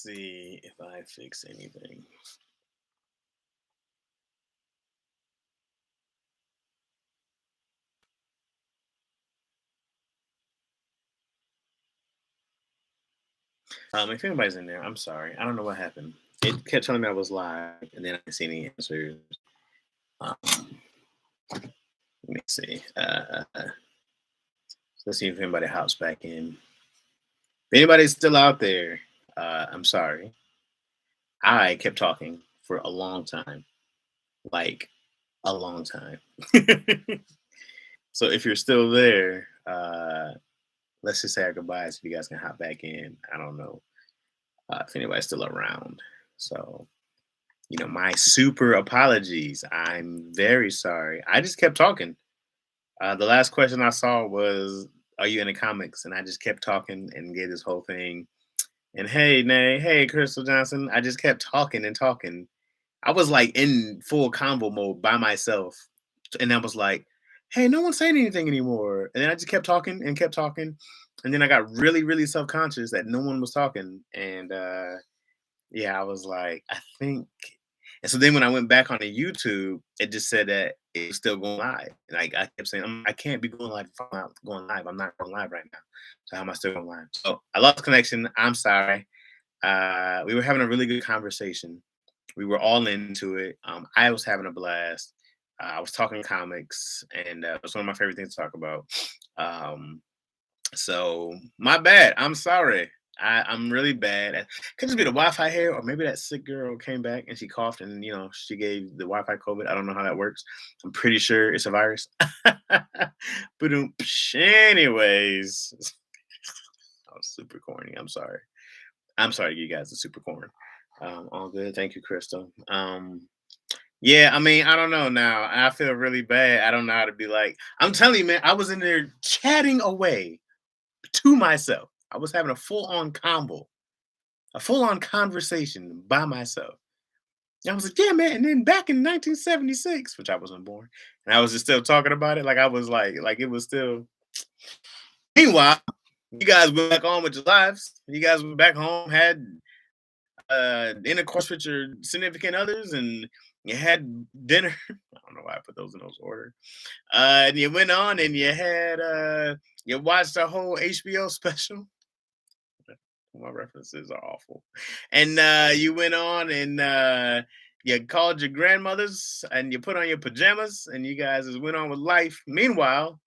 see if I fix anything. If anybody's in there, I'm sorry. I don't know what happened. It kept telling me I was live, and then I didn't see any answers. Um, let me see. Let's see if anybody hops back in. If anybody's still out there, I'm sorry. I kept talking for a long time, like a long time. So if you're still there, let's just say our goodbyes. If you guys can hop back in, I don't know if anybody's still around. So my super apologies. I'm very sorry. I just kept talking. The last question I saw was, "Are you into comics?" And I just kept talking and gave this whole thing. And hey, Nay, hey, Crystal Johnson. I just kept talking and talking. I was like in full combo mode by myself, and I was like, "Hey, no one's saying anything anymore." And then I just kept talking and kept talking, and then I got really, really self conscious that no one was talking, and yeah, I was like, I think. And so then when I went back on the YouTube, it just said that it was still going live. And I kept saying, I can't be going live if I'm not going live. I'm not going live right now. So how am I still going live? So I lost connection. I'm sorry. We were having a really good conversation. We were all into it. I was having a blast. I was talking comics, and it was one of my favorite things to talk about. Um, so my bad. I'm sorry. I'm really bad. Could just be the Wi-Fi here, or maybe that sick girl came back and she coughed, and she gave the Wi-Fi COVID. I don't know how that works. I'm pretty sure it's a virus. But anyways, I was super corny. I'm sorry. I'm sorry, you guys are super corny. All good. Thank you, Crystal. Yeah, I mean, I don't know now. I feel really bad. I don't know how to be like. I'm telling you, man. I was in there chatting away to myself. I was having a full on combo, a full on conversation by myself. And I was like, yeah, man. And then back in 1976, which I wasn't born, and I was just still talking about it. Like I was like it was still. Meanwhile, you guys went back on with your lives. You guys went back home, had intercourse with your significant others, and you had dinner. I don't know why I put those in those order. And you went on and you watched the whole HBO special. My references are awful. And you went on and you called your grandmothers and you put on your pajamas and you guys just went on with life. Meanwhile,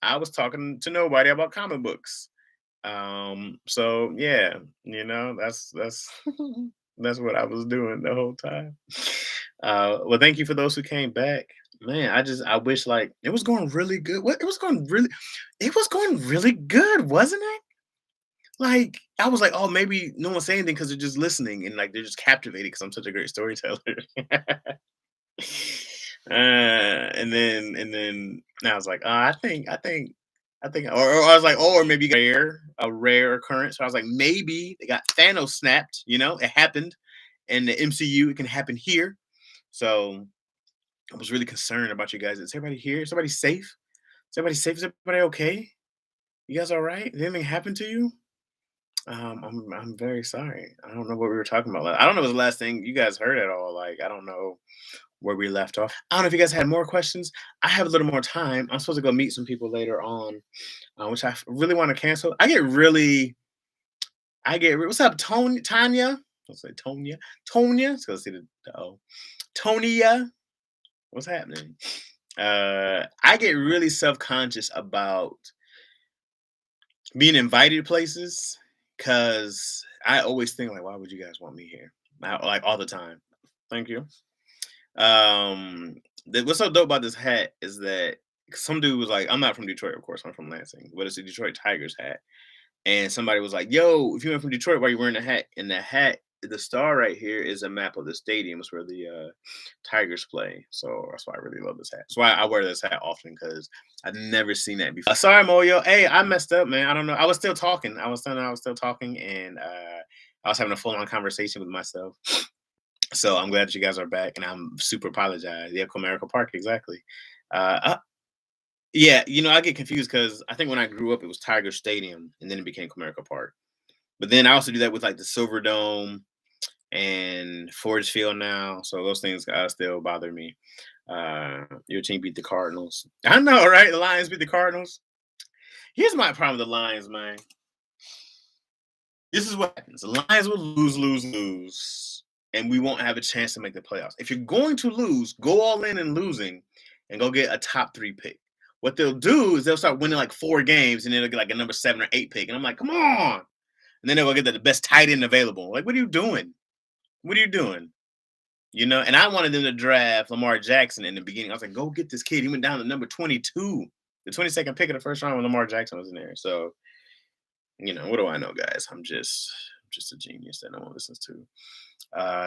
I was talking to nobody about comic books. So yeah, that's that's what I was doing the whole time. Well, thank you for those who came back. Man, I wish like it was going really good. What it was going really good, wasn't it? Like, I was like, "Oh, maybe no one's saying anything because 'cause they're just listening and, like, they're just captivated because 'cause I'm such a great storyteller." And then I was like, I think," or I was like, "Or maybe a rare occurrence." So I was like, "Maybe they got Thanos snapped," It happened in the MCU, it can happen here. So, I was really concerned about you guys. Is everybody here? Is everybody safe? Is everybody safe? Is everybody okay? You guys alright? Did anything happen to you? I'm very sorry. I don't know what we were talking about. I don't know what the last thing you guys heard at all. Like, I don't know where we left off. I don't know if you guys had more questions. I have a little more time. I'm supposed to go meet some people later on, which really want to cancel. What's up, Tanya? Let's say Tonya. Tonya. Let's go see the O. Tonya. What's happening? I get really self conscious about being invited places because I always think like, why would you guys want me here? Like all the time. Thank you. Um, what's so dope about this hat is that some dude was like, I'm not from Detroit, of course, I'm from Lansing, but it's a Detroit Tigers hat. And somebody was like, yo, if you went from Detroit, why are you wearing a hat? And the hat, the star right here is a map of the stadiums where the Tigers play. So that's why I really love this hat. That's why I wear this hat often because I've never seen that before. Sorry, Moyo. Hey, I messed up, man. I don't know. I was still talking. I was still talking, and I was having a full on conversation with myself. So I'm glad that you guys are back, and I'm super apologize. Yeah, Comerica Park, exactly. Uh, yeah, I get confused because I think when I grew up, it was Tiger Stadium, and then it became Comerica Park. But then I also do that with like the Silver Dome and Forge Field now. So those things still bother me. Your team beat the Cardinals. I know, right? The Lions beat the Cardinals. Here's my problem with the Lions, man. This is what happens. The Lions will lose, and we won't have a chance to make the playoffs. If you're going to lose, go all in and losing and go get a top 3 pick. What they'll do is they'll start winning like 4 games and then they'll get like a number 7 or 8 pick. And I'm like, come on. And then they'll go get the best tight end available. Like, what are you doing? What are you doing? You know, and I wanted them to draft Lamar Jackson in the beginning. I was like, go get this kid. He went down to number 22, the 22nd pick of the first round when Lamar Jackson was in there. So, what do I know, guys? I'm just a genius that no one listens to.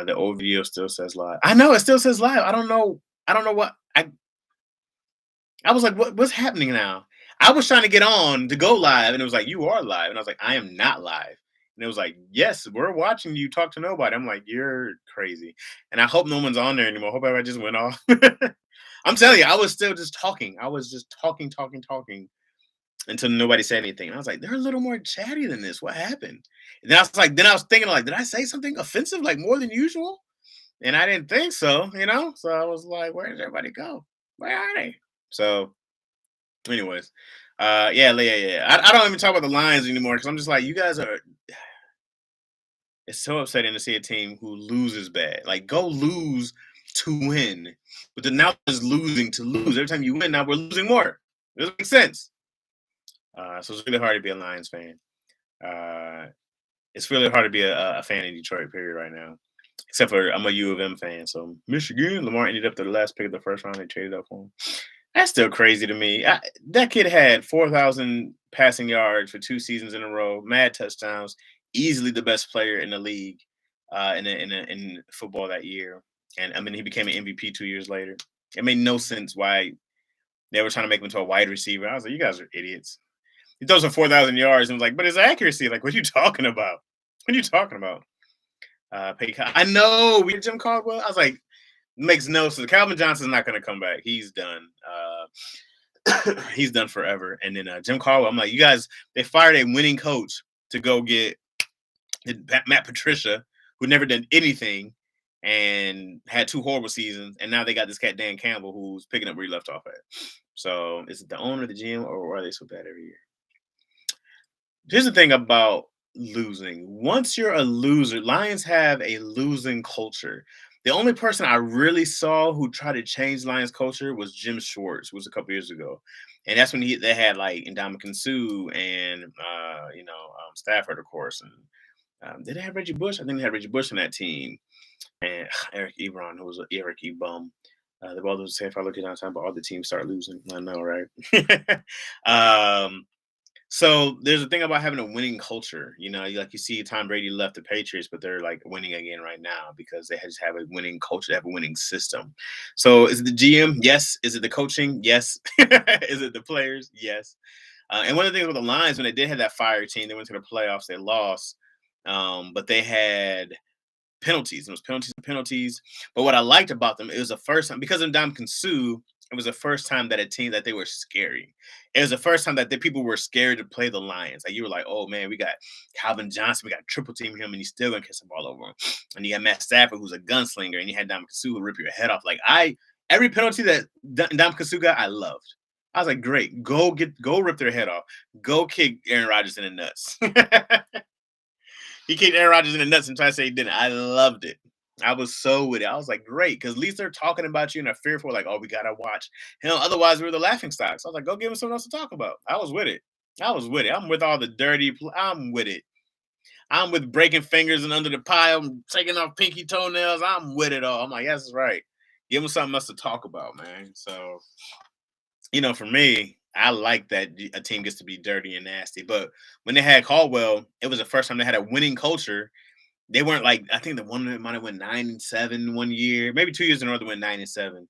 The old video still says live. I know it still says live. I don't know. I don't know what I was like, what's happening now? I was trying to get on to go live, and it was like, you are live. And I was like, I am not live. And it was like, yes, we're watching you talk to nobody. I'm like, you're crazy. And I hope no one's on there anymore. I hope everybody just went off. I'm telling you, I was still just talking. I was just talking until nobody said anything. And I was like, they're a little more chatty than this. What happened? And then I was thinking, like, did I say something offensive, like more than usual? And I didn't think so. So I was like, where did everybody go? Where are they? So, anyways, yeah. I don't even talk about the Lions anymore because I'm just like, you guys are. It's so upsetting to see a team who loses bad. Like, go lose to win, but then now it's losing to lose. Every time you win, now we're losing more. It doesn't make sense. So it's really hard to be a Lions fan. Uh, it's really hard to be a fan in Detroit, period, right now. Except for I'm a U of M fan, so Michigan. Lamar ended up the last pick of the first round. They traded up for him. That's still crazy to me. That kid had 4,000 passing yards for 2 seasons in a row, mad touchdowns, easily the best player in the league in football that year. And I mean, he became an MVP 2 years later. It made no sense why they were trying to make him into a wide receiver. I was like, you guys are idiots. He throws for 4,000 yards and was like, but his accuracy, like, what are you talking about? What are you talking about? I know we had Jim Caldwell. I was like, makes no sense. Calvin Johnson's not going to come back. He's done. He's done forever. And then Jim Caldwell, I'm like, you guys, they fired a winning coach to go get Matt Patricia, who never done anything and had 2 horrible seasons. And now they got this cat, Dan Campbell, who's picking up where he left off at. So is it the owner, the GM, or are they so bad every year? Here's the thing about losing. Once you're a loser, Lions have a losing culture. The only person I really saw who tried to change Lions culture was Jim Schwartz, who was a couple years ago. And that's when they had like Ndamukong Suh and Stafford, of course. And did they have Reggie Bush? I think they had Reggie Bush on that team. And Eric Ebron, who was Eric Ebum. The ball doesn't say if I look at it on time, but all the teams start losing. I know, right? So there's a thing about having a winning culture. Like you see Tom Brady left the Patriots, but they're like winning again right now because they just have a winning culture, they have a winning system. So is it the GM? Yes. Is it the coaching? Yes. Is it the players? Yes. And one of the things with the Lions, when they did have that fire team, they went to the playoffs, they lost. But they had penalties. It was penalties. But what I liked about them, it was the first time because of Ndamukong Suh, it was the first time that a team that they were scary. It was the first time that the people were scared to play the Lions. Like you were like, oh man, we got Calvin Johnson, we got triple team him, and he's still gonna kiss the ball over him. And you got Matt Stafford, who's a gunslinger, and you had Ndamukong Suh who rip your head off. Like every penalty that Ndamukong Suh got, I loved. I was like, great, go rip their head off, go kick Aaron Rodgers in the nuts. He kicked Aaron Rodgers in the nuts and tried to say he didn't. I loved it. I was so with it. I was like, great, because at least they're talking about you and they're fearful, like, oh, we gotta watch him. Otherwise, we're the laughing stocks. I was like, go give him something else to talk about. I was with it. I'm with all the dirty. I'm with it. I'm with breaking fingers and under the pile, taking off pinky toenails. I'm with it all. I'm like, yes, that's right. Give him something else to talk about, man. So, for me, I like that a team gets to be dirty and nasty. But when they had Caldwell, it was the first time they had a winning culture. They weren't like, I think the one might have went 9-7 one year, maybe 2 years in a row they went 9-7,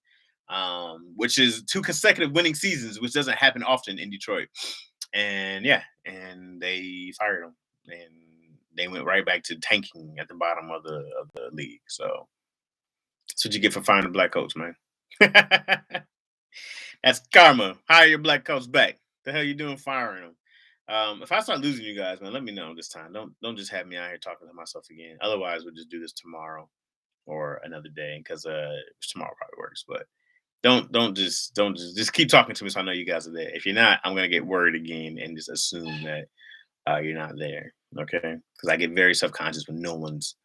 which is 2 consecutive winning seasons, which doesn't happen often in Detroit. And yeah, and they fired him, and they went right back to tanking at the bottom of the league. So that's what you get for firing a black coach, man. That's karma. Hire your black coach back. The hell you doing firing him? If I start losing you guys, man, let me know this time. Don't just have me out here talking to myself again. Otherwise, we'll just do this tomorrow or another day because tomorrow probably works. But don't just keep talking to me so I know you guys are there. If you're not, I'm gonna get worried again and just assume that you're not there. Okay? Because I get very self conscious when no one's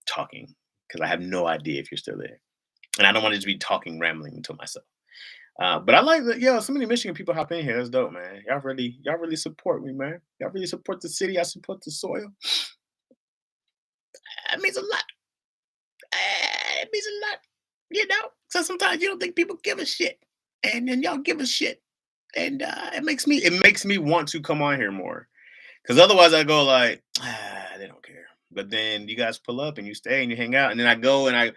talking because I have no idea if you're still there, and I don't want to just be talking rambling to myself. But I like that, yo, so many Michigan people hop in here. That's dope, man. Y'all really support me, man. Y'all really support the city. I support the soil. That means a lot. It means a lot. You know? So sometimes you don't think people give a shit. And then y'all give a shit. And it makes me want to come on here more. Cause otherwise I go like, they don't care. But then you guys pull up and you stay and you hang out, and then I go and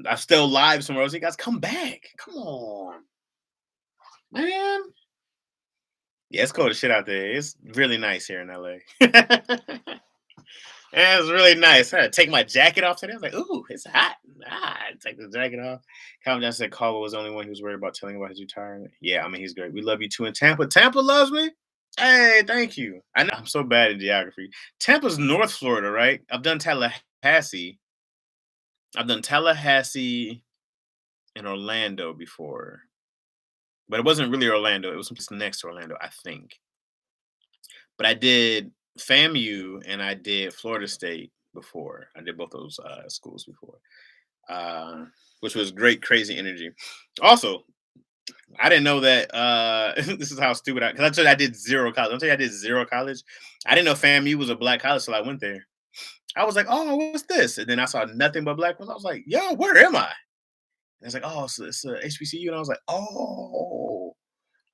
I still live somewhere else. You guys come back. Come on, man. Yeah, it's cold as shit out there. It's really nice here in LA. Yeah, it's really nice. I had to take my jacket off today. I was like, ooh, it's hot. Take the jacket off. Calvin Johnson said Caldwell was the only one who was worried about telling about his retirement. Yeah, I mean, he's great. We love you too in Tampa. Tampa loves me. Hey, thank you. I know I'm so bad in geography. Tampa's North Florida, right? I've done Tallahassee. I've done Tallahassee and Orlando before, but it wasn't really Orlando. It was someplace next to Orlando, I think. But I did FAMU and I did Florida State before. I did both those schools before, uh, which was great, crazy energy. Also, I didn't know that. This is how stupid because I told you I did zero college. I tell you I did zero college. I didn't know FAMU was a black college till I went there. I was like, oh, what's this? And then I saw nothing but black ones. I was like, yo, where am I? And it's like, oh, it's a HBCU. And I was like, oh,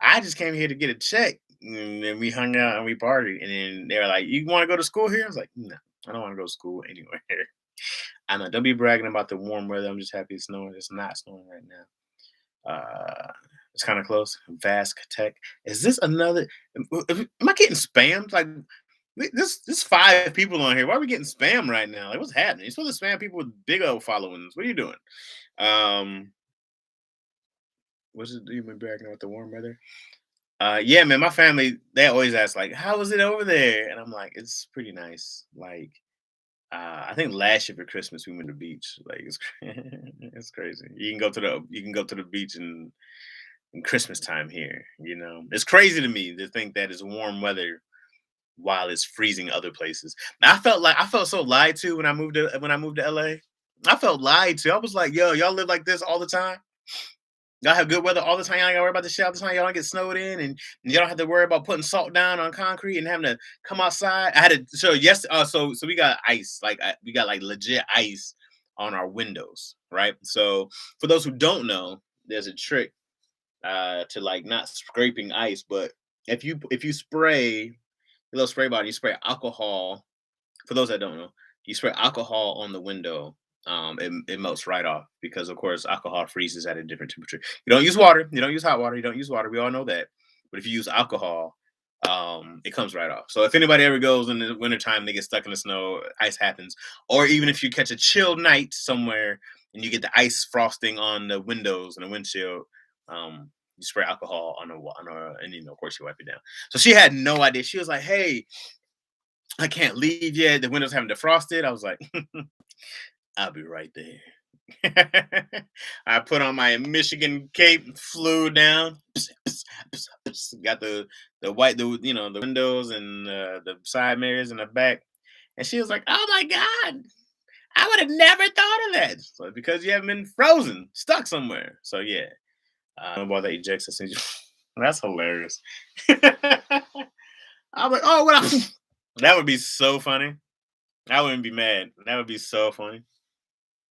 I just came here to get a check. And then we hung out and we partied. And then they were like, you want to go to school here? I was like, no, I don't want to go to school anywhere. I know. Don't be bragging about the warm weather. I'm just happy it's snowing. It's not snowing right now. It's kind of close. Vask Tech. Is this another? Am I getting spammed? Like this 5 people on here. Why are we getting spammed right now? Like what's happening? You're supposed to spam people with big old followings. What are you doing? Um, what's it? You been bragging about the warm weather? Yeah, man, my family, they always ask, like, how was it over there? And I'm like, it's pretty nice. Like, I think last year for Christmas we went to the beach. Like it's it's crazy. You can go to the beach in Christmas time here, you know. It's crazy to me to think that it's warm weather while it's freezing other places. I felt so lied to when I moved to LA. I felt lied to. I was like, yo, y'all live like this all the time? Y'all have good weather all the time. Y'all ain't gotta worry about the shit all the time. Y'all don't get snowed in, and you don't have to worry about putting salt down on concrete and having to come outside. I had to so yes, so we got ice, like we got like legit ice on our windows, right? So for those who don't know, there's a trick to like not scraping ice, but if you spray a little spray bottle, you spray alcohol. For those that don't know, you spray alcohol on the window. It melts right off because, of course, alcohol freezes at a different temperature. You don't use water. You don't use hot water. You don't use water. We all know that. But if you use alcohol, it comes right off. So if anybody ever goes in the wintertime, they get stuck in the snow, ice happens. Or even if you catch a chill night somewhere and you get the ice frosting on the windows and the windshield, you spray alcohol and of course you wipe it down. So she had no idea. She was like, "Hey, I can't leave yet. The windows haven't defrosted." I was like, "I'll be right there." I put on my Michigan cape, flew down, got the white the windows and the side mirrors in the back, and she was like, "Oh my god, I would have never thought of that." So because you haven't been frozen, stuck somewhere. So yeah, about that ejects syndrome. That's hilarious. I'm like, oh, what? That would be so funny. I wouldn't be mad. That would be so funny.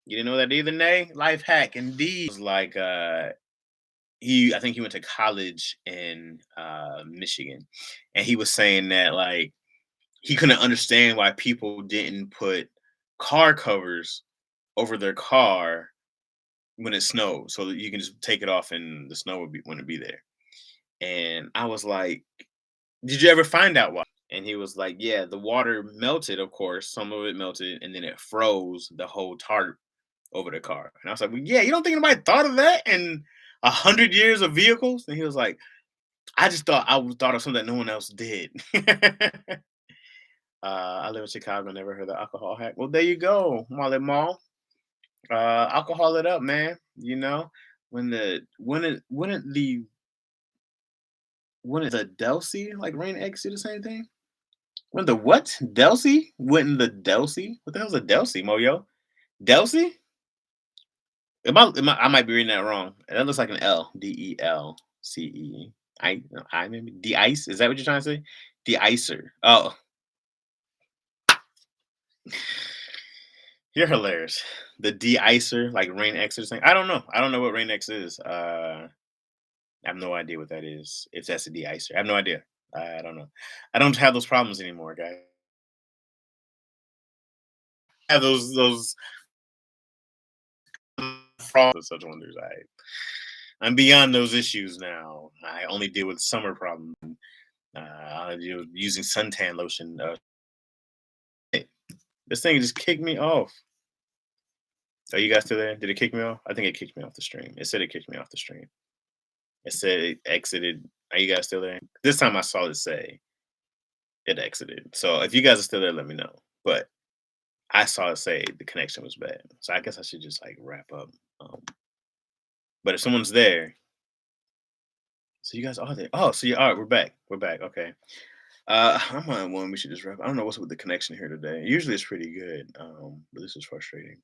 You didn't know that either, Nay? Life hack, indeed. It was like I think he went to college in Michigan, and he was saying that like he couldn't understand why people didn't put car covers over their car when it snows, so that you can just take it off and the snow wouldn't be there. And I was like, "Did you ever find out why?" And he was like, "Yeah, the water melted, of course. Some of it melted, and then it froze the whole tarp over the car." And I was like, "Well, yeah, you don't think anybody thought of that in 100 years of vehicles?" And he was like, I just thought of something that no one else did. I live in Chicago. Never heard the alcohol hack. Well, there you go, Molly Mall. Alcohol it up, man. You know, when it the Delsey like rain X do the same thing? When the what? Delsey? When the Delsey? What the hell's a Delsey, Moyo? Delsey? I might be reading that wrong. That looks like an L. Delce. I maybe de-ice. Is that what you're trying to say? De-icer. Oh, you're hilarious. The de-icer, like Rain X or something. I don't know. I don't know what Rain X is. I have no idea what that is. If that's a de-icer, I have no idea. I don't know. I don't have those problems anymore, guys. I have those frogs and such wonders. I'm beyond those issues now. I only deal with summer problems. I deal with using suntan lotion. Hey, this thing just kicked me off. Are you guys still there? Did it kick me off? I think it kicked me off the stream. It said it kicked me off the stream. It said it exited. Are you guys still there? This time I saw it say it exited. So if you guys are still there, let me know. But I saw it say the connection was bad. So I guess I should just like wrap up. Um, but if someone's there, so you guys are there. Oh, so you all right, we're back. We're back. Okay. I'm on one. We should just wrap. I don't know what's with the connection here today. Usually it's pretty good. But this is frustrating.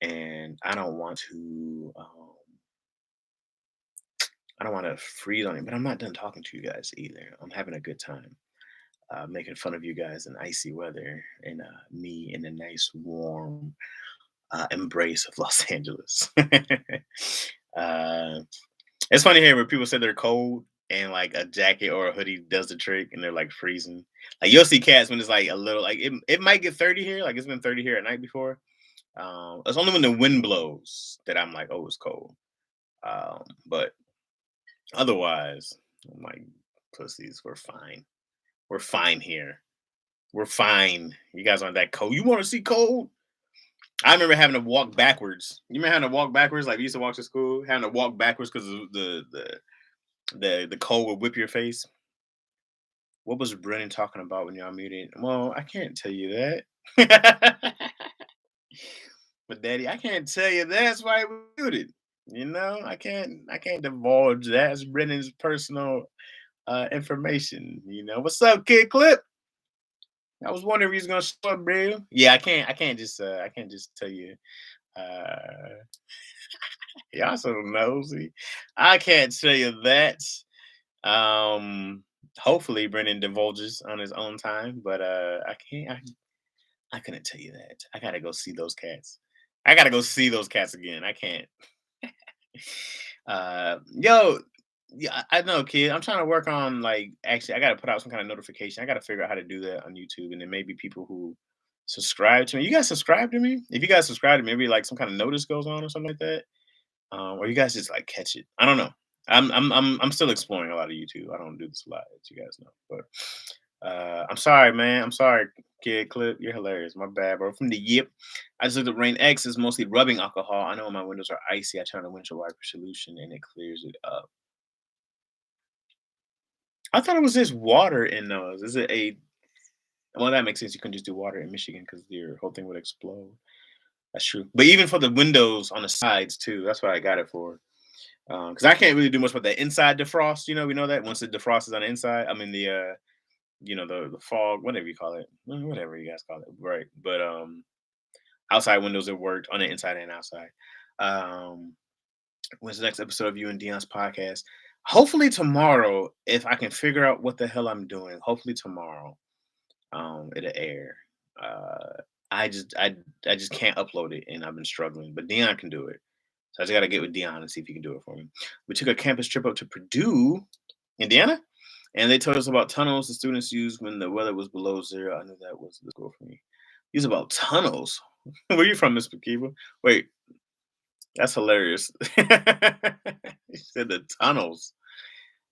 And I don't want to freeze on it, but I'm not done talking to you guys either. I'm having a good time. Making fun of you guys in icy weather and me in a nice warm embrace of Los Angeles. uh, it's funny here when people say they're cold and like a jacket or a hoodie does the trick and they're like freezing. Like you'll see cats when it's like a little like it might get 30 here. Like it's been 30 here at night before. It's only when the wind blows that I'm like, oh, it's cold. But otherwise, I'm like, pussies, we're fine. We're fine here. We're fine. You guys aren't that cold. You want to see cold? I remember having to walk backwards. You remember having to walk backwards? Like we used to walk to school, having to walk backwards because the cold would whip your face. What was Brennan talking about when y'all muted? Well, I can't tell you that. But daddy, I can't tell you that's why we muted. You know, I can't divulge that. It's Brennan's personal information. You know, what's up, Kid Clip? I was wondering if he was gonna show up, bro. Yeah, I can't just tell you. Uh, y'all so nosy. I can't tell you that. Um, hopefully Brendan divulges on his own time, but I can't. I couldn't tell you that. I gotta go see those cats. I gotta go see those cats again. I can't. Yo, yeah, I know, kid. I'm trying to work on like actually I gotta put out some kind of notification. I gotta figure out how to do that on YouTube and then maybe people who subscribe to me. You guys subscribe to me? If you guys subscribe to me, maybe like some kind of notice goes on or something like that. Or you guys just like catch it. I don't know. I'm still exploring a lot of YouTube. I don't do this a lot, as you guys know. But I'm sorry, man. I'm sorry, kid clip. You're hilarious. My bad, bro. From the yip. I just looked at Rain X is mostly rubbing alcohol. I know when my windows are icy, I turn on a windshield wiper solution and it clears it up. I thought it was just water in those. Is it a well that makes sense. You couldn't just do water in Michigan because your whole thing would explode. That's true. But even for the windows on the sides too, that's what I got it for. Because I can't really do much with the inside defrost. You know, we know that once the defrost is on the inside, I mean the fog, whatever you call it, whatever you guys call it, right? But outside windows it worked on the inside and outside. Um, when's the next episode of you and Dion's podcast? Hopefully tomorrow, if I can figure out what the hell I'm doing. Hopefully tomorrow, it'll air. Uh, I just can't upload it, and I've been struggling. But Dion can do it. So I just got to get with Dion and see if he can do it for me. We took a campus trip up to Purdue, Indiana, and they told us about tunnels the students used when the weather was below zero. I knew that was the goal for me. Use about tunnels. Where you from, Miss Pakiba? Wait, that's hilarious. You said the tunnels.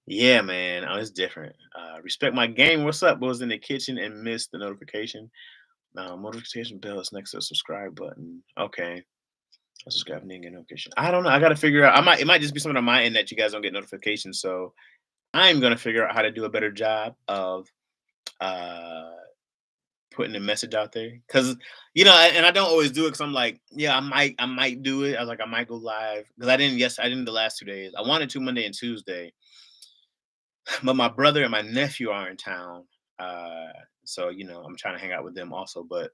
Yeah, man. Oh, it's different. Respect my game. What's up? Was in the kitchen and missed the notification. Notification bell is next to the subscribe button. Okay. Let's just grab and get notification. I don't know. I gotta figure out. It might just be something on my end that you guys don't get notifications. So I'm gonna figure out how to do a better job of uh putting the message out there because and I don't always do it because I'm like, yeah, I might do it. I was like, I might go live because I didn't the last 2 days. I wanted to Monday and Tuesday, but my brother and my nephew are in town. Uh, so I'm trying to hang out with them also, but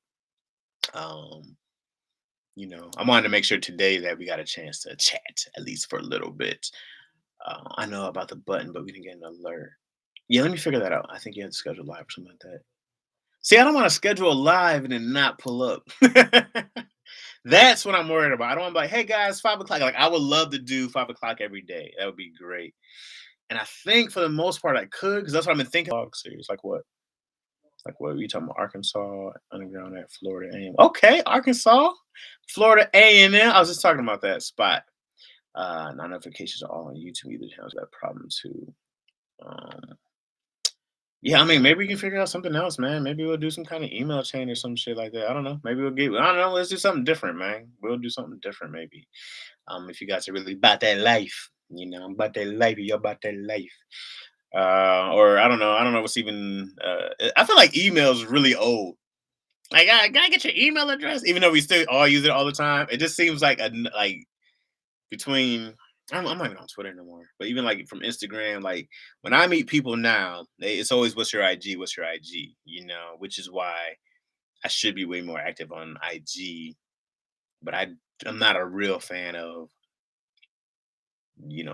um, I wanted to make sure today that we got a chance to chat at least for a little bit. I know about the button, but we didn't get an alert. Yeah, let me figure that out. I think you have to schedule live or something like that. See, I don't want to schedule a live and then not pull up. That's what I'm worried about. I don't want to be like, hey guys, 5 o'clock. Like I would love to do 5 o'clock every day. That would be great. And I think for the most part I could, because that's what I've been thinking. Dog series, like what? Like what are you talking about? Arkansas Underground at Florida A&M. Okay, Arkansas, Florida A&M. I was just talking about that spot. Notifications are all on YouTube. Either has that problem too. Um, yeah, I mean, maybe we can figure out something else, man. Maybe we'll do some kind of email chain or some shit like that. I don't know. Maybe I don't know. Let's do something different, man. We'll do something different, maybe. If you guys are really about that life, I'm about that life. You're about that life. Or I don't know. I don't know what's even. I feel like email is really old. Like, I get your email address, even though we still all use it all the time. It just seems like like between I'm not even on Twitter no more, but even like from Instagram, like when I meet people now, it's always what's your IG, what's your IG, which is why I should be way more active on IG, but I'm not a real fan of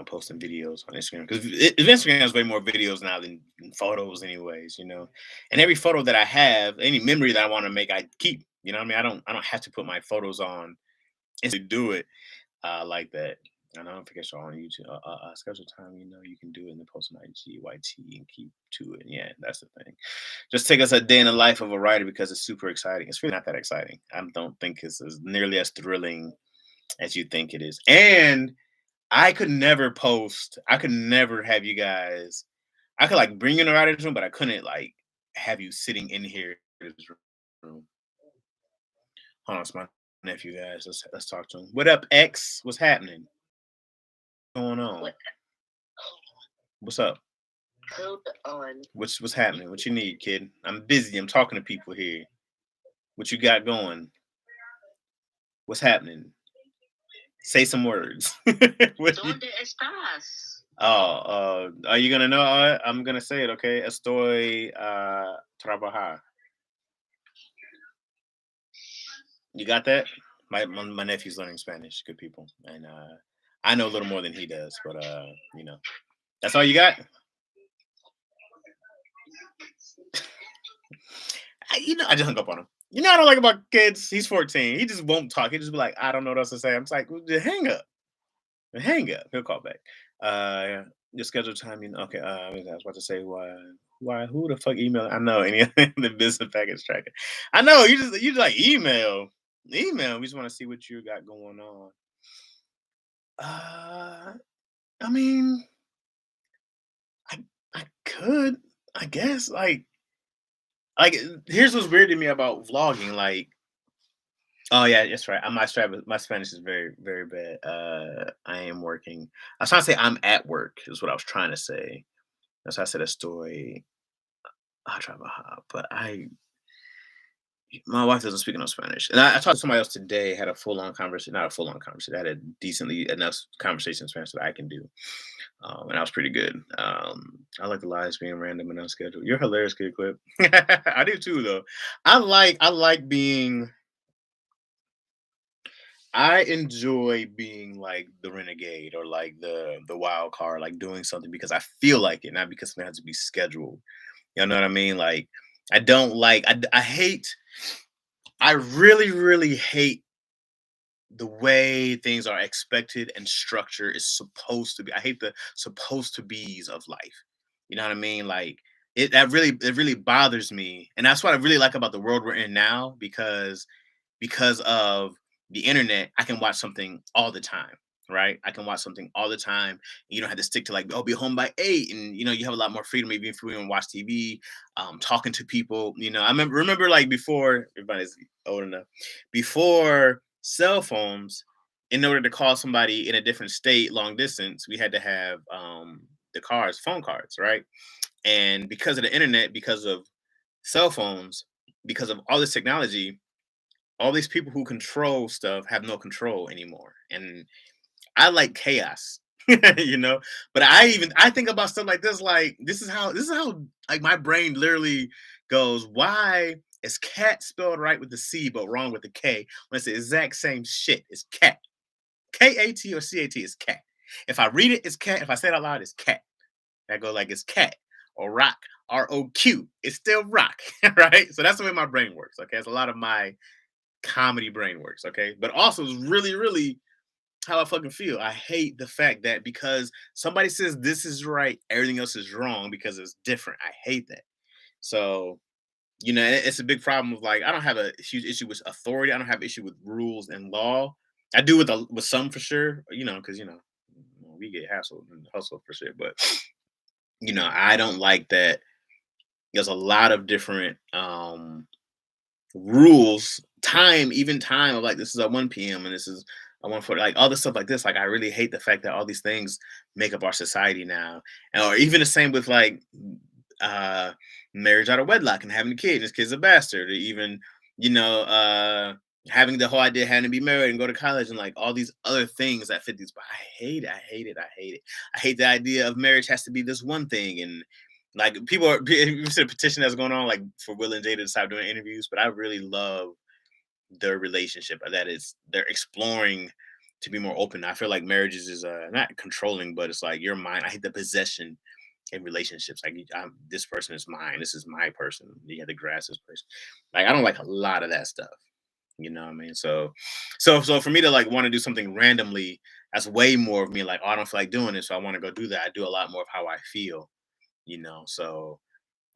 posting videos on Instagram because Instagram has way more videos now than photos, anyways, and every photo that I have, any memory that I want to make, I keep. You know what I mean? I don't have to put my photos on and to do it like that. And I don't think it's all on YouTube. Schedule time, you can do it in the post on IG, YT, and keep to it. Yeah, that's the thing. Just take us a day in the life of a writer because it's super exciting. It's really not that exciting. I don't think it's as nearly as thrilling as you think it is. And I could never post. I could never have you guys. I could like bring you in the writer's room, but I couldn't like have you sitting in here in this room. Hold on, it's my nephew, guys. Let's talk to him. What up, X? What's happening? What's going on? What's up? Hold on. What's happening? What you need, kid? I'm busy. I'm talking to people here. What you got going? What's happening? Say some words. What you- ¿Dónde estás? Oh, are you gonna know? I'm gonna say it. Okay, estoy trabajar. You got that? My nephew's learning Spanish. Good people, and I know a little more than he does, but that's all you got. I just hung up on him. I don't like about kids. He's 14. He just won't talk. He just be like, I don't know what else to say. I'm just like, well, just hang up. Hang up. He'll call back. Yeah. Your scheduled time. Okay. I was about to say who the fuck email? I know any of the business package tracker. I know you just like email. Email. We just want to see what you got going on. I mean, I I could, I guess, here's what's weird to me about vlogging, like. Oh yeah, that's right. My Spanish is very, very bad. I am working. I was trying to say I'm at work is what I was trying to say. That's why I said estoy trabajar. But my wife doesn't speak no Spanish, and I talked to somebody else today. Had a full on conversation, not a full on conversation. I had a decently enough conversation in Spanish that I can do, and that was pretty good. I like the lives being random and unscheduled. You're hilarious, kid clip. I do too, though. I like being. I enjoy being like the renegade or like the wild card, like doing something because I feel like it, not because something has to be scheduled. You know what I mean? Like I don't like I hate I really really hate the way things are expected and structure is supposed to be. I hate the supposed to be's of life. You know what I mean? Like it really bothers me, and that's what I really like about the world we're in now because of the internet, I can watch something all the time, right? I can watch something all the time. You don't have to stick to like, oh, be home by 8, and you have a lot more freedom, maybe if we want to watch TV, talking to people. I remember like before everybody's old enough, before cell phones, in order to call somebody in a different state, long distance, we had to have the cards, phone cards, right? And because of the internet, because of cell phones, because of all this technology, all these people who control stuff have no control anymore. And I like chaos, you know. But I think about stuff like this. Like this is how like my brain literally goes. Why is cat spelled right with the C but wrong with the K when it's the exact same shit? It's cat. Kat or cat is cat. If I read it, it's cat. If I say it out loud, it's cat. I go like it's cat or rock. ROQ. It's still rock, right? So that's the way my brain works. Okay, it's a lot of my comedy brain works. Okay, but also it's really, really how I fucking feel. I hate the fact that because somebody says this is right, everything else is wrong because it's different. I hate that. So, it's a big problem with like I don't have a huge issue with authority. I don't have an issue with rules and law. I do with some for sure, because we get hassled and hustled for shit. But I don't like that. There's a lot of different rules, even time of like this is at 1 p.m. and this is at 1:40, like all this stuff like this. Like I really hate the fact that all these things make up our society now. Or even the same with like uh marriage out of wedlock and having a kid, this kid's a bastard, or even, you know, uh having the whole idea of having to be married and go to college and like all these other things that fit these. But I hate it. I hate it. I hate it. I hate the idea of marriage has to be this one thing. And like people are you see the petition that's going on like for Will and Jada to stop doing interviews, but I really love their relationship that is they're exploring to be more open. I feel like marriages is not controlling, but it's like your mind. I hate the possession in relationships. Like this person is mine. This is my person. You have to grasp this person. Like I don't like a lot of that stuff. You know what I mean? So for me to like want to do something randomly, that's way more of me like, oh, I don't feel like doing it, so I want to go do that. I do a lot more of how I feel, So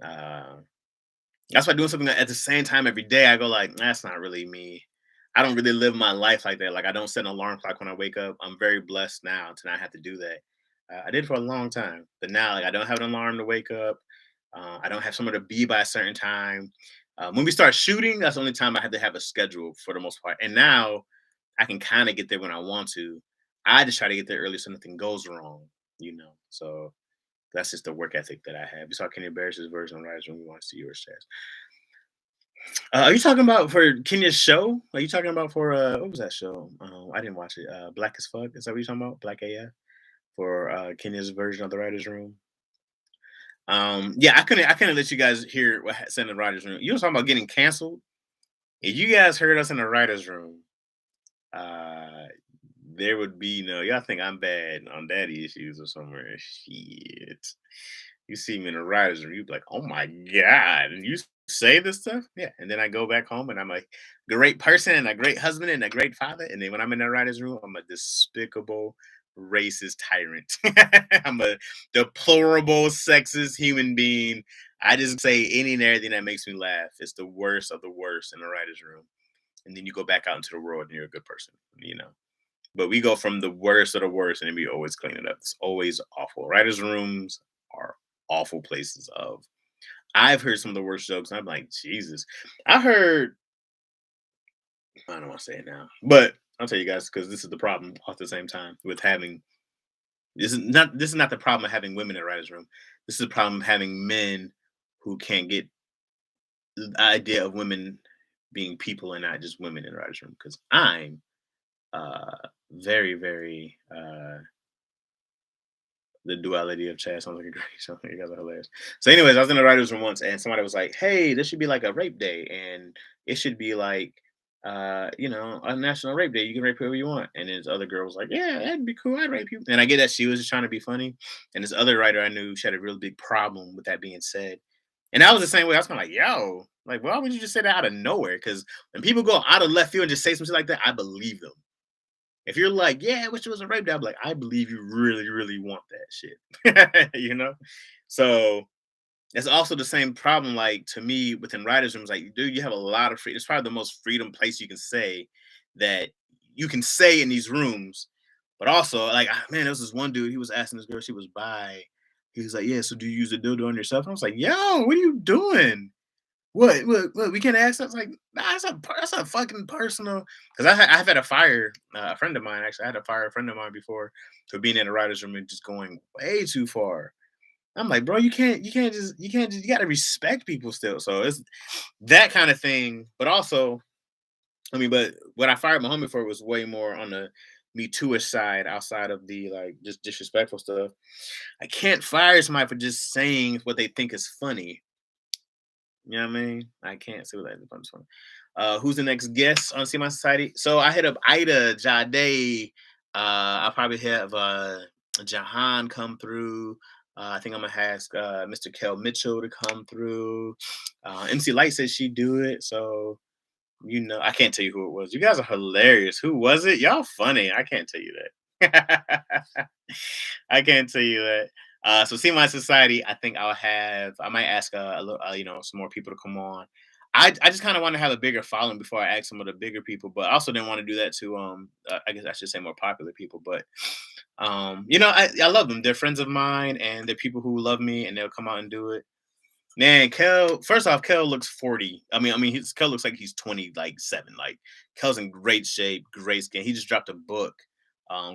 uh that's why doing something at the same time every day, I go like, that's not really me. I don't really live my life like that. Like I don't set an alarm clock when I wake up. I'm very blessed now to not have to do that. I did for a long time, but now like I don't have an alarm to wake up. I don't have somewhere to be by a certain time. When we start shooting, that's the only time I had to have a schedule for the most part. And now I can kind of get there when I want to. I just try to get there early so nothing goes wrong. So that's just the work ethic that I have. You saw Kenny Barris's version on Rise when we want to see yours, Chaz. Are you talking about for Kenya's show? Are you talking about for what was that show? I didn't watch it. Black as Fuck. Is that what you're talking about? Black AF for Kenya's version of the writers' room. Yeah, I couldn't let you guys hear what said in the writers' room. You were talking about getting canceled. If you guys heard us in the writers' room, uh, there would be no. Y'all think I'm bad on daddy issues or somewhere? Shit. You see me in the writers' room, you be like, "Oh my god!" And you say this stuff, yeah. And then I go back home, and I'm a great person, and a great husband, and a great father. And then when I'm in the writers' room, I'm a despicable, racist tyrant. I'm a deplorable, sexist human being. I just say any and everything that makes me laugh. It's the worst of the worst in the writers' room. And then you go back out into the world, and you're a good person. But we go from the worst of the worst, and then we always clean it up. It's always awful. Writers' rooms are awful places of. I've heard some of the worst jokes, and I'm like, Jesus. I heard, I don't want to say it now, but I'll tell you guys because this is the problem at the same time with having. This is not the problem of having women in the writers' room. This is the problem of having men who can't get the idea of women being people and not just women in the writers' room. Because I'm uh very, very the duality of Chad sounds like a great show. You guys are hilarious. So, anyways, I was in the writers' room once, and somebody was like, "Hey, this should be like a rape day, and it should be like, a national rape day. You can rape whoever you want." And this other girl was like, "Yeah, that'd be cool. I'd rape you." And I get that she was just trying to be funny. And this other writer I knew, she had a real big problem with that being said. And that was the same way. I was kind of like, "Yo, like, why would you just say that out of nowhere?" Because when people go out of left field and just say something like that, I believe them. If you're like, yeah, I wish it was a rape day, I'm like, I believe you really, really want that shit. you know? So it's also the same problem, like to me within writers' rooms, like, dude, you have a lot of freedom. It's probably the most freedom place you can say that you can say in these rooms. But also, like, man, there was this one dude, he was asking this girl, she was bi. He was like, yeah, so do you use a dildo on yourself? And I was like, yo, what are you doing? What? We can't ask. I was like, nah, that's a fucking personal. Because I've had to fire a friend of mine. Actually, I had to fire a friend of mine before for being in the writers' room and just going way too far. I'm like, bro, you got to respect people still. So it's that kind of thing. But also, I mean, but what I fired my homie for was way more on the Me Too-ish side, outside of the like just disrespectful stuff. I can't fire somebody for just saying what they think is funny. You know what I mean? I can't see what that is funny. Who's the next guest on See My Society? So I hit up Ida, Jade. I'll probably have Jahan come through. I think I'm gonna ask Mr. Kel Mitchell to come through. MC Light says she do it, so I can't tell you who it was. You guys are hilarious. Who was it? Y'all funny. I can't tell you that. I can't tell you that. So see my society. I think I might ask a little, some more people to come on. I just kind of want to have a bigger following before I ask some of the bigger people, but I also didn't want to do that to I guess I should say more popular people. But I love them. They're friends of mine, and they're people who love me, and they'll come out and do it. Man, Kel. First off, Kel looks 40. Kel looks like he's 20, like 7. Like Kel's in great shape, great skin. He just dropped a book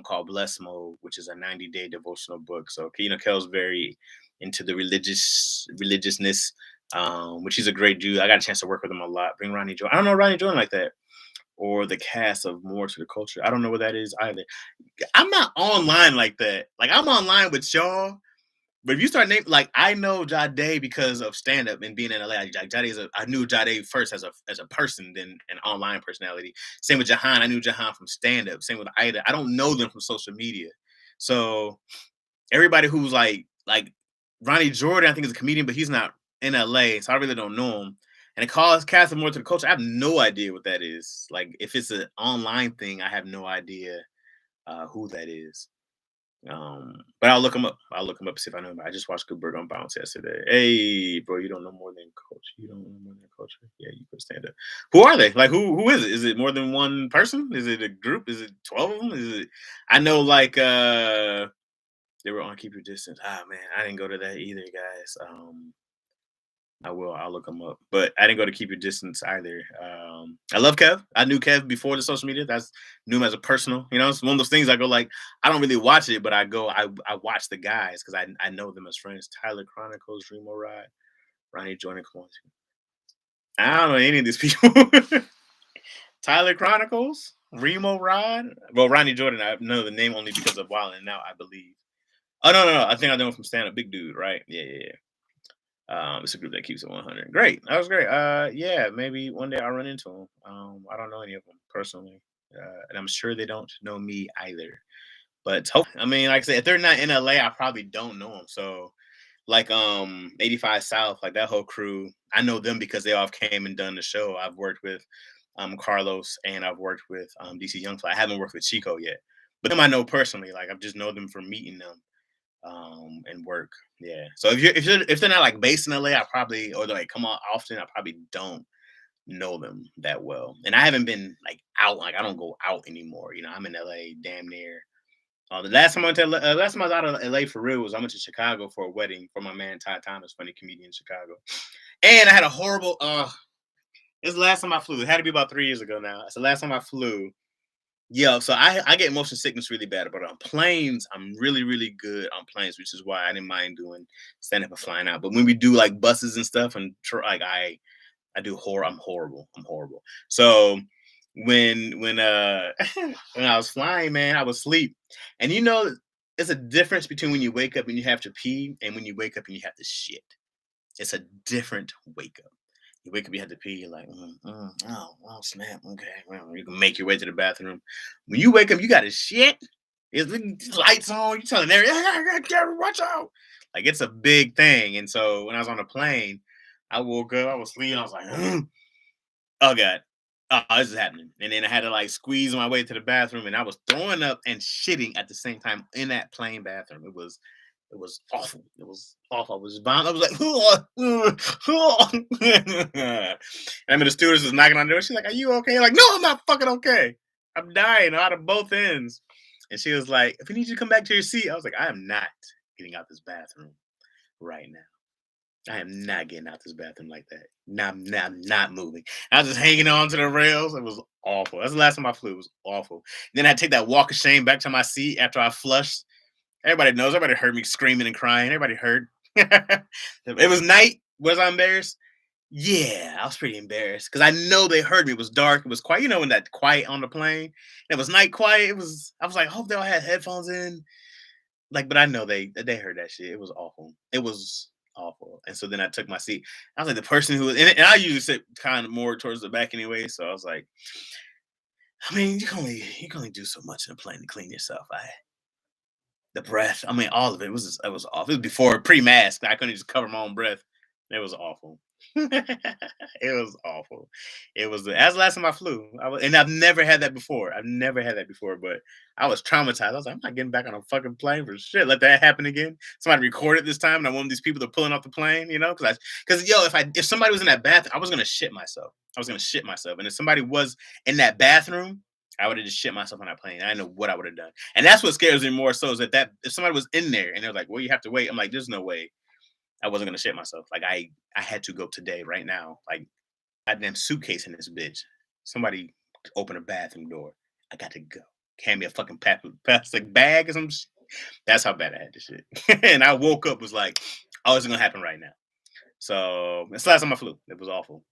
called Bless Mode, which is a 90-day devotional book. So Kel's very into the religiousness, which he's a great dude. I got a chance to work with him a lot. Bring Ronnie Jordan. I don't know Ronnie Jordan like that, or the cast of More to the Culture. I don't know what that is either. I'm not online like that. Like I'm online with y'all. But if you start naming, like I know Jade because of stand up and being in LA. I knew Jade first as a person, then an online personality. Same with Jahan. I knew Jahan from stand up. Same with Ida. I don't know them from social media. So everybody who's like Ronnie Jordan, I think is a comedian, but he's not in LA, so I really don't know him. And it calls cast More to the Culture. I have no idea what that is. Like if it's an online thing, I have no idea who that is. But I'll look him up. I'll look him up see if I know him. I just watched Good Burger on Bounce yesterday. Hey, bro, you don't know more than Coach. You don't know more than Culture. Yeah, you could stand up. Who are they? Like, who is it? Is it more than one person? Is it a group? Is it 12 of them? Is it? I know, like, they were on Keep Your Distance. Ah, man, I didn't go to that either, guys. I will. I'll look him up. But I didn't go to Keep Your Distance either. I love Kev. I knew Kev before the social media. That's knew him as a personal. It's one of those things I go like, I don't really watch it, but I watch the guys because I know them as friends. Tyler Chronicles, Remo Ride, Ronnie Jordan. Come on. I don't know any of these people. Tyler Chronicles, Remo Ride. Well, Ronnie Jordan, I know the name only because of Wild and Now, I believe. Oh no. I think I know him from stand up. Big dude, right? Yeah. It's a group that keeps it 100. Great, that was great. Yeah, maybe one day I'll run into them. I don't know any of them personally, and I'm sure they don't know me either. But I mean, like I said, if they're not in LA, I probably don't know them. So, like, 85 South, like that whole crew, I know them because they all came and done the show. I've worked with Carlos and I've worked with DC Youngfly. I haven't worked with Chico yet, but them I know personally. Like I've just know them from meeting them and work. Yeah. So if they're not like based in LA, I probably or they like come on often, I probably don't know them that well. And I haven't been like out, like I don't go out anymore. I'm in LA damn near. The last time last time I was out of LA for real was I went to Chicago for a wedding for my man Ty Thomas, funny comedian in Chicago. And I had a horrible this is the last time I flew. It had to be about 3 years ago now. It's the last time I flew. Yeah, so I get motion sickness really bad, but on planes, I'm really, really good on planes, which is why I didn't mind doing stand up and flying out. But when we do like buses and stuff, and like I do horror, I'm horrible. I'm horrible. So when when I was flying, man, I was asleep, and there's a difference between when you wake up and you have to pee, and when you wake up and you have to shit. It's a different wake up. You wake up, you have to pee. You're like, oh, snap. Okay, well, you can make your way to the bathroom. When you wake up, you got to shit. It's lights on. You telling everybody, watch out. Like it's a big thing. And so when I was on the plane, I woke up. I was sleeping. I was like, oh god, this is happening. And then I had to like squeeze my way to the bathroom, and I was throwing up and shitting at the same time in that plane bathroom. It was awful. It was awful. I was bound. I was like, and I mean, the stewardess was knocking on the door. She's like, "Are you okay?" I'm like, no, I'm not fucking okay. I'm dying out of both ends. And she was like, "If we need you to come back to your seat," I was like, "I am not getting out this bathroom right now." I am not getting out this bathroom like that. Not moving. I was just hanging on to the rails. It was awful. That's the last time I flew. It was awful. Then I take that walk of shame back to my seat after I flushed. Everybody knows. Everybody heard me screaming and crying. Everybody heard. It was night. Was I embarrassed? Yeah, I was pretty embarrassed because I know they heard me. It was dark. It was quiet. You know, when that quiet on the plane. It was night quiet. It was. I was like, hope they all had headphones in. Like, but I know they heard that shit. It was awful. It was awful. And so then I took my seat. I was like the person who was in it, and I usually sit kind of more towards the back anyway. So I was like, I mean, you can only do so much in a plane to clean yourself. The breath. I mean, all of it was it was awful. It was before pre-mask. I couldn't just cover my own breath. It was awful. It was awful. It was as the last time I flew. And I've never had that before. I've never had that before, but I was traumatized. I was like, I'm not getting back on a fucking plane for shit. Let that happen again. Somebody recorded this time, and I want these people to pulling off the plane. You know, because yo, if somebody was in that bathroom, I was gonna shit myself. I was gonna shit myself, and if somebody was in that bathroom, I would have just shit myself on that plane. I know what I would have done. And that's what scares me more so is that if somebody was in there and they're like, well, you have to wait. I'm like, there's no way I wasn't gonna shit myself. Like I had to go today, right now. Like I damn suitcase in this bitch. Somebody open a bathroom door. I got to go. Hand me a fucking plastic bag or some That's how bad I had this shit. And I woke up was like, oh, it's gonna happen right now. So it's the last time I flew. It was awful.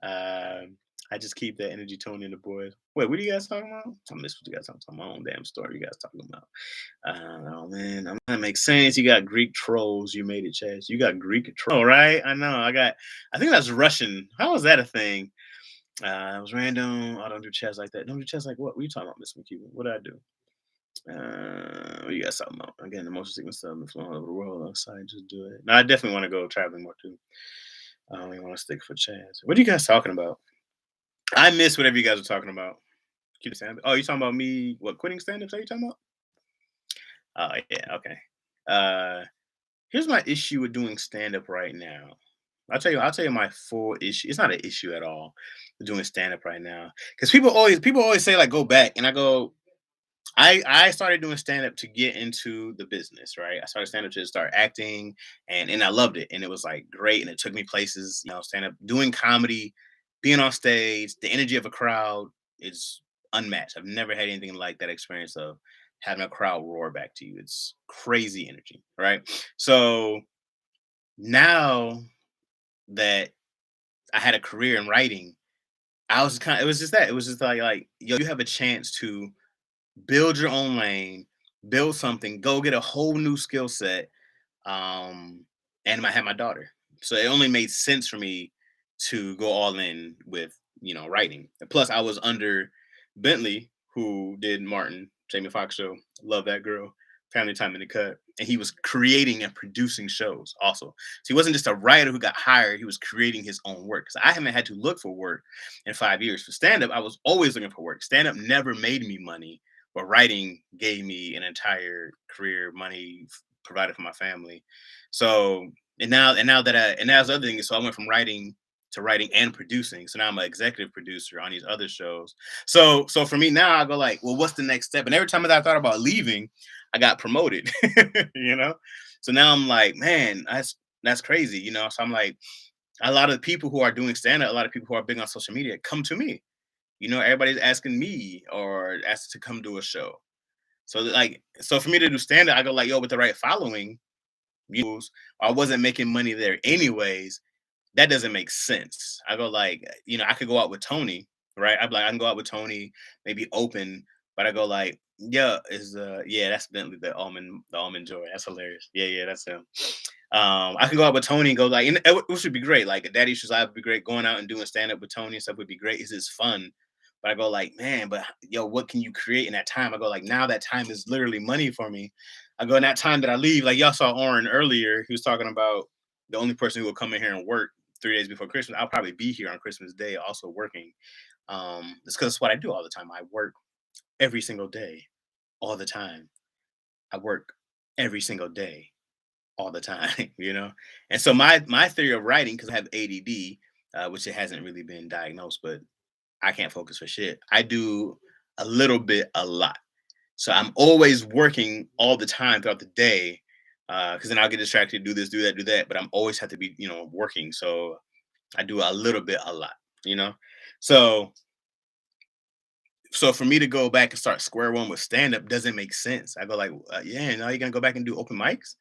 Um, I just keep that energy tone in the boys. Wait, what are you guys talking about? I missed what you guys talking about. My own damn story. You guys talking about? Oh man, I'm gonna make sense. You got Greek trolls. You made it, Chaz. You got Greek troll, right? I know. I got. I think that's Russian. How was that a thing? It was random. I don't do chess like that. Don't do chess like what? What are you talking about, Miss McCuban? What did I do? What you guys talking about? Again, the motion sickness stuff and flown all over the world outside. Just do it. No, I definitely want to go traveling more too. I don't even want to stick for Chaz. What are you guys talking about? I miss whatever you guys are talking about. Keep stand. Oh, you talking about me? What quitting stand-ups? Are you talking about? Oh yeah, okay. Uh, here's my issue with doing stand-up right now. I'll tell you my full issue. It's not an issue at all with doing stand-up right now. Because people always say like go back. And I go, I started doing stand-up to get into the business, right? I started stand-up to start acting and I loved it. And it was like great. And it took me places, stand-up, doing comedy, being on stage, the energy of a crowd is unmatched. I've never had anything like that experience of having a crowd roar back to you. It's crazy energy, right? So now that I had a career in writing, I was kind of, it was just that. It was just like, yo, you have a chance to build your own lane, build something, go get a whole new skill set. And I had my daughter. So it only made sense for me to go all in with, writing. And plus I was under Bentley, who did Martin, Jamie Foxx show. Love that girl. Family Time in the Cut. And he was creating and producing shows also. So he wasn't just a writer who got hired, he was creating his own work. Because I haven't had to look for work in 5 years. For stand-up, I was always looking for work. Stand-up never made me money, but writing gave me an entire career, money provided for my family. So and now the other thing is, so I went from writing to writing and producing. So now I'm an executive producer on these other shows. So for me now, I go like, well, what's the next step? And every time that I thought about leaving, I got promoted. you know. So now I'm like, man, that's crazy. So I'm like, a lot of people who are doing stand up, a lot of people who are big on social media, come to me. Everybody's asking me or asked to come do a show. So for me to do stand up, I go like, yo, with the right following, I wasn't making money there anyways. That doesn't make sense. I go like, I could go out with Tony, right? I'm like, I can go out with Tony, maybe open, but I go like, yeah, yeah, that's Bentley, the almond joy. That's hilarious. Yeah, that's him. I can go out with Tony and go like, which would be great. Like Daddy Issues Live would be great. Going out and doing stand up with Tony and stuff would be great. It's just fun. But I go like, man, but yo, what can you create in that time? I go like, now that time is literally money for me. I go in that time that I leave. Like y'all saw Oren earlier. He was talking about the only person who will come in here and work 3 days before Christmas. I'll probably be here on Christmas Day also working. It's because it's what I do all the time. I work every single day, all the time. I work every single day, all the time. And so my theory of writing, because I have ADD, which it hasn't really been diagnosed, but I can't focus for shit. I do a little bit, a lot. So I'm always working all the time throughout the day. because then I'll get distracted, do this, do that, do that. But I'm always have to be, working. So I do a little bit, a lot, you know. So so for me to go back and start square one with stand up doesn't make sense. I go like, yeah, now you're gonna go back and do open mics,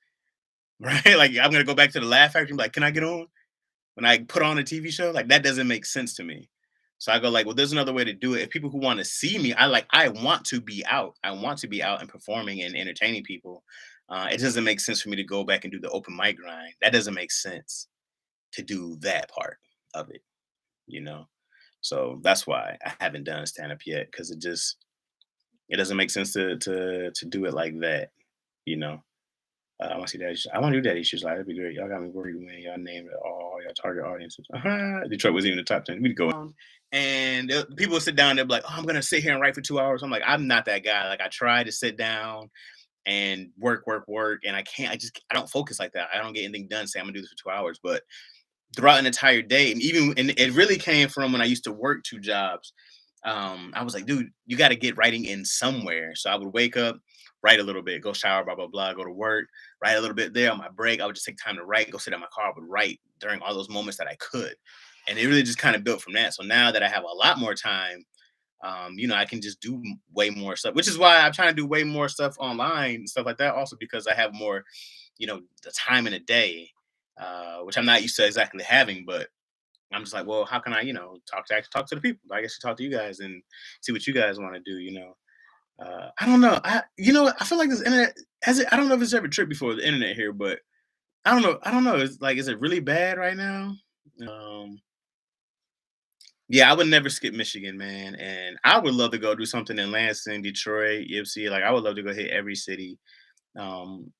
right? Like I'm gonna go back to the Laugh Factory and be like, can I get on? When I put on a TV show, like that doesn't make sense to me. So I go like, well, there's another way to do it. If people who want to see me, I want to be out. I want to be out and performing and entertaining people. It doesn't make sense for me to go back and do the open mic grind. That doesn't make sense to do that part of it, you know. So that's why I haven't done stand up yet because it doesn't make sense to do it like that, you know. I want to see that. I want to do that issues like that'd be great. Y'all got me worried when y'all named all your target audiences. Detroit was even in the top 10. We'd go on, and people would sit down. They'd be like, "Oh, I'm gonna sit here and write for 2 hours." I'm like, I'm not that guy. Like, I try to sit down and work, work, work, and I can't. I don't focus like that. I don't get anything done. Say I'm gonna do this for 2 hours, but throughout an entire day, and it really came from when I used to work two jobs. I was like, dude, you got to get writing in somewhere. So I would wake up, write a little bit, go shower, blah blah blah, go to work, write a little bit there on my break. I would just take time to write, go sit in my car, I would write during all those moments that I could, and it really just kind of built from that. So now that I have a lot more time, I can just do way more stuff, which is why I'm trying to do way more stuff online and stuff like that. Also because I have more, the time in a day, which I'm not used to exactly having, but I'm just like, well, how can I, talk to the people? I guess talk to you guys and see what you guys want to do. I don't know. I feel like this internet has it. I don't know if it's ever tripped before the internet here, but I don't know. I don't know. It's like, is it really bad right now? Um, yeah, I would never skip Michigan, man, and I would love to go do something in Lansing, Detroit, Ypsi. Like, I would love to go hit every city. Um,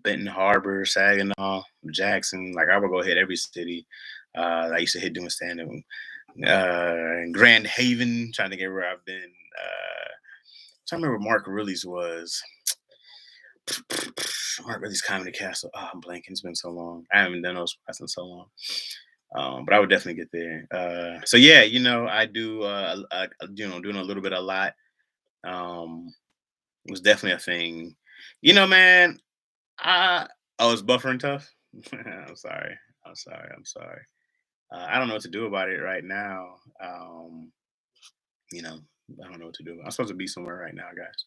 Benton Harbor, Saginaw, Jackson. Like, I would go hit every city. I used to hit doing stand up. In Grand Haven, trying to get where I've been. Trying to remember where Mark Riley's was. Mark Riley's Comedy Castle. Oh, I'm blanking. It's been so long. I haven't done those spots in so long. But I would definitely get there. So yeah, I do. Doing a little bit, a lot. Um, it was definitely a thing. Man. Oh, it's buffering tough. I'm sorry. I'm sorry. I'm sorry. I don't know what to do about it right now. You know, I don't know what to do. I'm supposed to be somewhere right now, guys.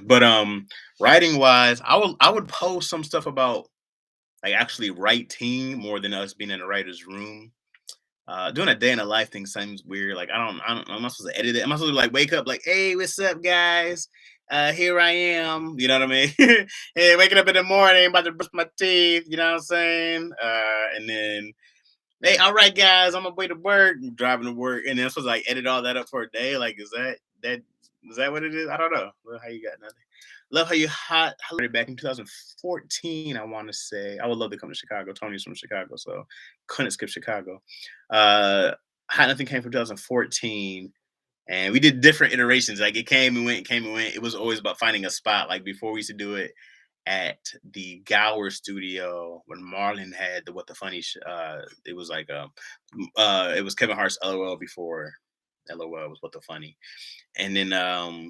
But writing wise, I would post some stuff about like actually writing more than us being in a writer's room. Doing a day in a life thing seems weird. Like I'm not supposed to edit it. I'm not supposed to like wake up like, hey, what's up, guys? Here I am. You know what I mean? Hey, waking up in the morning, about to brush my teeth. You know what I'm saying? And then, hey, all right, guys, I'm on my way to work. I'm driving to work, and then I'm supposed to like edit all that up for a day. Like, is that what it is? I don't know. Well, how you got nothing? Love how you hot back in 2014. I want to say I would love to come to Chicago. Tony's from Chicago, so couldn't skip Chicago. Uh, Hot Nothing came from 2014, and we did different iterations. Like it came and went, came and went. It was always about finding a spot. Like before, we used to do it at the Gower studio when Marlon had the What the Funny. It was like it was Kevin Hart's LOL before LOL was What the Funny, and then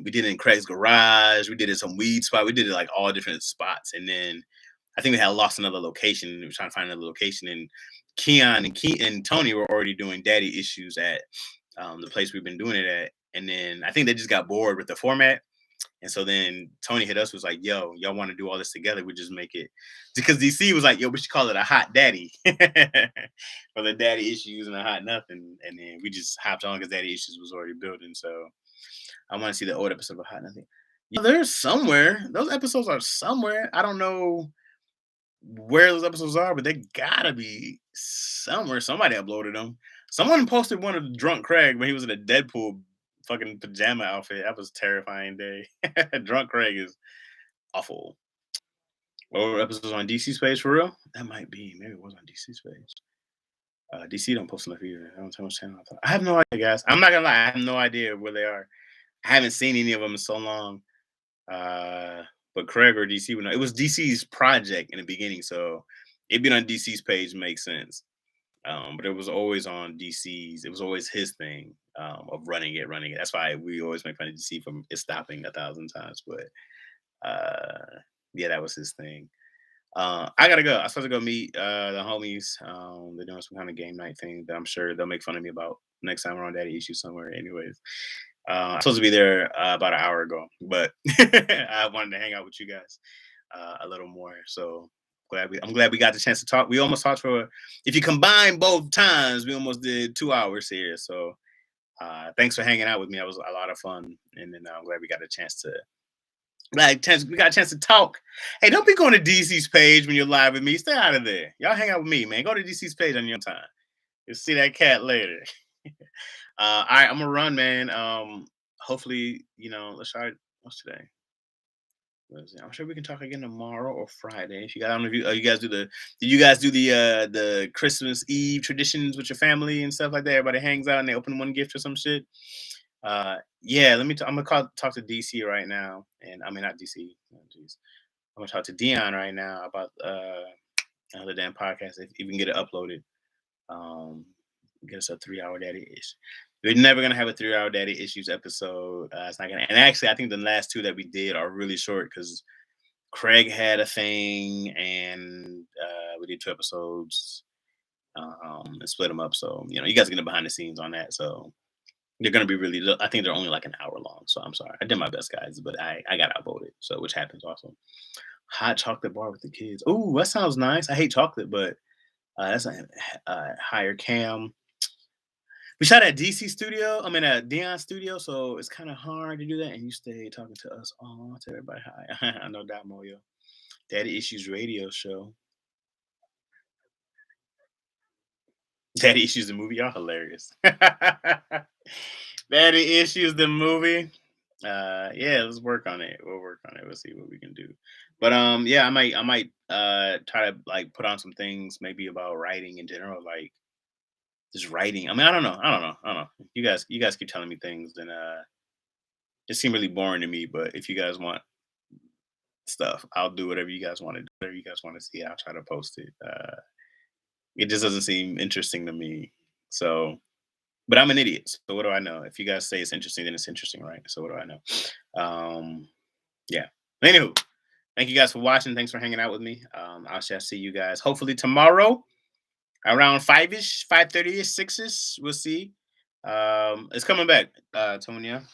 we did it in Craig's garage. We did it some weed spot. We did it like all different spots, and then I think we had lost another location. We were trying to find another location, and Keon and Tony were already doing daddy issues at the place we've been doing it at. And then I think they just got bored with the format. And so then Tony hit us, was like, yo, y'all want to do all this together? We just make it because DC was like, yo, we should call it a hot daddy for the daddy issues and a hot nothing. And then we just hopped on because daddy issues was already building. So I want to see the old episode of Hot Nothing. Yeah, they're somewhere. Those episodes are somewhere. I don't know where those episodes are, but they gotta be somewhere. Somebody uploaded them. Someone posted one of Drunk Craig when he was in a Deadpool fucking pajama outfit. That was a terrifying day. Drunk Craig is awful. Or episodes on DC's page for real? That might be. Maybe it was on DC's page. DC don't post enough either. I don't tell much channel. I have no idea, guys. I'm not gonna lie. I have no idea where they are. I haven't seen any of them in so long. Uh, but Craig or DC would know. It was DC's project in the beginning, so it being on DC's page makes sense. But it was always on DC's. It was always his thing of running it, running it. That's why we always make fun of DC from it stopping 1,000 times. But uh, Yeah, that was his thing. I gotta go. I'm supposed to go meet the homies. They're doing some kind of game night thing that I'm sure they'll make fun of me about next time we're on Daddy Issues somewhere. Anyways, I'm supposed to be there about an hour ago, but I wanted to hang out with you guys a little more. So I'm glad we got the chance to talk. We almost talked for, if you combine both times, we almost did 2 hours here. So thanks for hanging out with me. It was a lot of fun, and then I'm glad we got a chance to we got a chance to talk. Hey, don't be going to DC's page when you're live with me. Stay out of there. Y'all hang out with me, man. Go to DC's page on your time. You'll see that cat later. All right, I'm gonna run, man. Hopefully, let's try. What's today? I'm sure we can talk again tomorrow or Friday. If you guys, I don't know if you guys do do you guys do the Christmas Eve traditions with your family and stuff like that? Everybody hangs out and they open one gift or some shit. Yeah, I'm gonna talk to DC right now, and I mean not DC. Oh, jeez. I'm gonna talk to Dion right now about another damn podcast. If we can get it uploaded, um, get us a 3 hour daddy ish. We're never gonna have a 3 hour daddy issues episode. It's not gonna. And actually, I think the last two that we did are really short because Craig had a thing, and we did 2 episodes and split them up. So you guys get behind the scenes on that. So they're gonna be really. I think they're only like an hour long. So I'm sorry. I did my best, guys, but I got outvoted. So which happens also. Hot chocolate bar with the kids. Oh, that sounds nice. I hate chocolate, but that's a higher cam. We shot at DC studio. I mean at Dion studio, so it's kind of hard to do that. And you stay talking to us. Oh, to everybody hi. I know that Moyo. Daddy Issues radio show. Daddy Issues the movie. Y'all hilarious. Daddy Issues the movie. Yeah, let's work on it. We'll work on it. We'll see what we can do. But yeah, I might try to like put on some things maybe about writing in general, like just writing. I mean, I don't know. You guys keep telling me things, then it seemed really boring to me. But if you guys want stuff, I'll do whatever you guys want to do. Whatever you guys want to see, I'll try to post it. It just doesn't seem interesting to me. So, but I'm an idiot. So what do I know? If you guys say it's interesting, then it's interesting, right? So what do I know? Yeah. Anywho, thank you guys for watching. Thanks for hanging out with me. I shall see you guys hopefully tomorrow around 5-ish, 5:30-ish, 6-ish. We'll see. It's coming back, Tonya.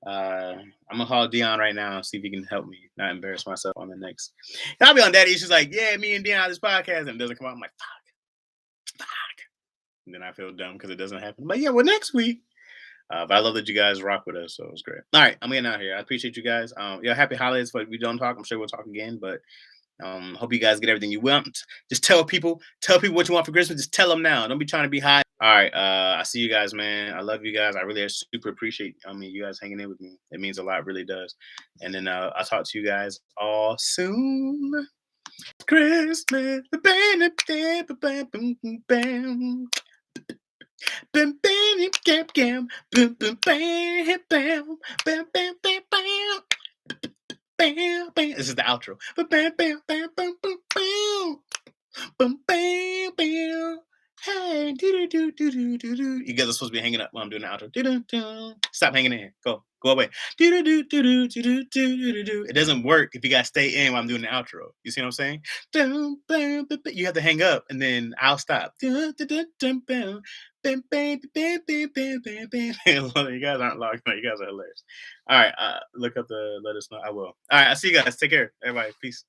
I'm gonna call Dion right now and see if he can help me not embarrass myself on the next. And I'll be on Daddy. She's like, yeah, me and Dion have this podcast, and it doesn't come out. I'm like, fuck. And then I feel dumb because it doesn't happen. But yeah, well, next week. But I love that you guys rock with us, so it's great. All right, I'm getting out here. I appreciate you guys. Yeah, happy holidays. But if we don't talk, I'm sure we'll talk again. But hope you guys get everything you want. Just tell people what you want for Christmas. Just tell them now. Don't be trying to be high. All right. I see you guys, man. I love you guys. I really super appreciate. You guys hanging in with me. It means a lot. It really does. And then I'll talk to you guys all soon. Christmas. Bam, bam, bam, bam, bam, bam, bam, bam, bam, bam, bam, bam. Bam, bam. This is the outro. Bam, bam, bam, bam, bam, bam, bam, bam, bam. Hey, do do do do do do. You guys are supposed to be hanging up while I'm doing the outro. Do do do. Stop hanging in here. Go away. Do do do do do do do do do. It doesn't work if you guys stay in while I'm doing the outro. You see what I'm saying? You have to hang up and then I'll stop. You guys aren't logged on. You guys are hilarious. All right, look up the let us know. I will. All right, I see you guys. Take care, everybody. Peace.